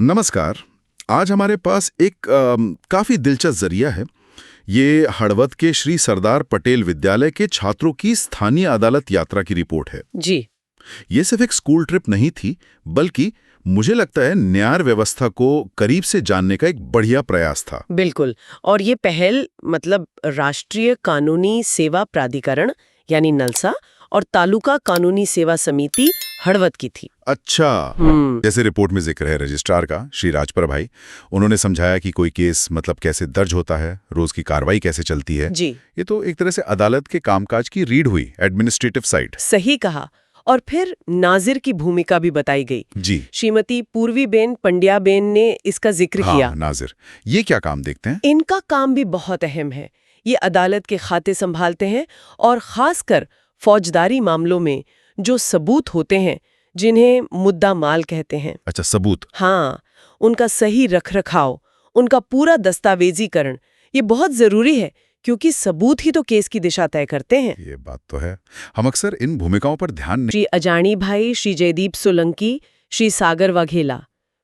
नमस्कार। आज हमारे पास एक काफी दिलचस्प जरिया है। ये हड़वद के श्री सरदार पटेल विद्यालय के छात्रों की स्थानीय अदालत यात्रा की रिपोर्ट है। जी। ये सिर्फ एक स्कूल ट्रिप नहीं थी, बल्कि मुझे लगता है न्याय व्यवस्था को करीब से जानने का एक बढ़िया प्रयास था। बिल्कुल। और ये पहल राष्ट्रीय कानूनी सेवा प्राधिकरण यानी नलसा और तालुका कानूनी सेवा समिति हड़वद की थी। अच्छा, जैसे रिपोर्ट में जिक्र है रजिस्ट्रार का, श्री राजपर भाई, उन्होंने समझाया कि कोई केस कैसे दर्ज होता है, रोज की कार्रवाई कैसे चलती है। जी। ये तो एक तरह से अदालत के कामकाज की रीड हुई, एडमिनिस्ट्रेटिव साइड। सही कहा। और फिर नाजिर की भूमिका भी बताई गई। जी। श्रीमती पूर्वीबेन पंड्याबेन ने इसका जिक्र किया। नाजिर, ये क्या काम देखते हैं? इनका काम भी बहुत अहम है। ये अदालत के खाते संभालते हैं और खासकर फौजदारी मामलों में जो सबूत होते हैं, जिन्हें मुद्दा माल कहते हैं। अच्छा, सबूत। हाँ, उनका सही रखरखाव, उनका पूरा दस्तावेजीकरण, ये बहुत जरूरी है, क्योंकि सबूत ही तो केस की दिशा तय करते हैं। ये बात तो है। हम अक्सर इन भूमिकाओं पर ध्यान नहीं। श्री अजानी भाई, श्री जयदीप सोलंकी, श्री सागर वाघेला,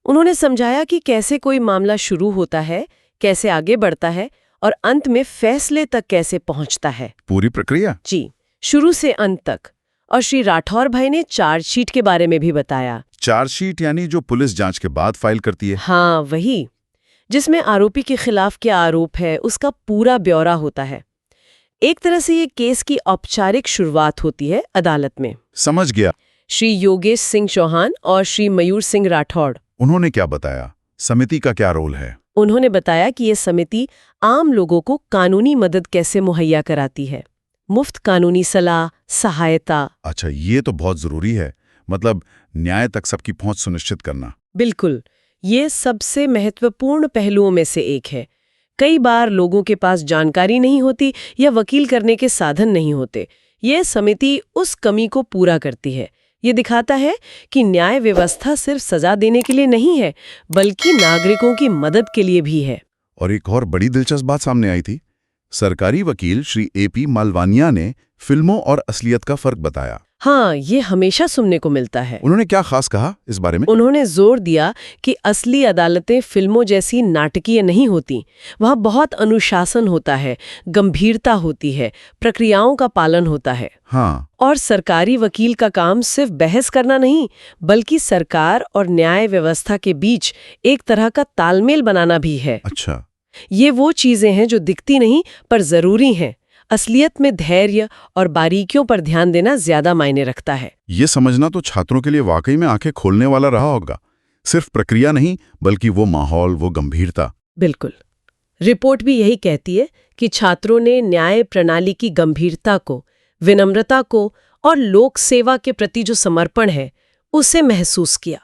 उन्होंने समझाया कि कैसे कोई मामला शुरू होता है, कैसे आगे बढ़ता है और अंत में फैसले तक कैसे पहुंचता है। पूरी प्रक्रिया। जी, शुरू से अंत तक। और श्री राठौर भाई ने चार्जशीट के बारे में भी बताया। चार्जशीट यानी जो पुलिस जांच के बाद फाइल करती है? हाँ, वही, जिसमें आरोपी के खिलाफ क्या आरोप है उसका पूरा ब्यौरा होता है। एक तरह से ये केस की औपचारिक शुरुआत होती है अदालत में। समझ गया। श्री योगेश सिंह चौहान और श्री मयूर सिंह राठौड़, उन्होंने क्या बताया? समिति का क्या रोल है? उन्होंने बताया कि ये समिति आम लोगों को कानूनी मदद कैसे मुहैया कराती है, मुफ्त कानूनी सलाह, सहायता। अच्छा, ये तो बहुत जरूरी है। न्याय तक सबकी पहुंच सुनिश्चित करना। बिल्कुल, ये सबसे महत्वपूर्ण पहलुओं में से एक है। कई बार लोगों के पास जानकारी नहीं होती या वकील करने के साधन नहीं होते। ये समिति उस कमी को पूरा करती है। ये दिखाता है कि न्याय व्यवस्था सिर्फ सजा देने के लिए नहीं है, बल्कि नागरिकों की मदद के लिए भी है। और एक और बड़ी दिलचस्प बात सामने आई थी। सरकारी वकील श्री AP मालवानिया ने फिल्मों और असलियत का फर्क बताया। हाँ, ये हमेशा सुनने को मिलता है। उन्होंने क्या खास कहा इस बारे में? उन्होंने जोर दिया कि असली अदालतें फिल्मों जैसी नाटकीय नहीं होती। वहाँ बहुत अनुशासन होता है, गंभीरता होती है, प्रक्रियाओं का पालन होता है। हाँ। और सरकारी वकील का काम सिर्फ बहस करना नहीं, बल्कि सरकार और न्याय व्यवस्था के बीच एक तरह का तालमेल बनाना भी है। अच्छा। ये वो चीजें हैं जो दिखती नहीं पर जरूरी हैं। असलियत में धैर्य और बारीकियों पर ध्यान देना ज्यादा मायने रखता है। ये समझना तो छात्रों के लिए वाकई में आंखें खोलने वाला रहा होगा। सिर्फ प्रक्रिया नहीं, बल्कि वो माहौल, वो गंभीरता। बिल्कुल। रिपोर्ट भी यही कहती है कि छात्रों ने न्याय प्रणाली की गंभीरता को, विनम्रता को और लोक सेवा के प्रति जो समर्पण है, उसे महसूस किया।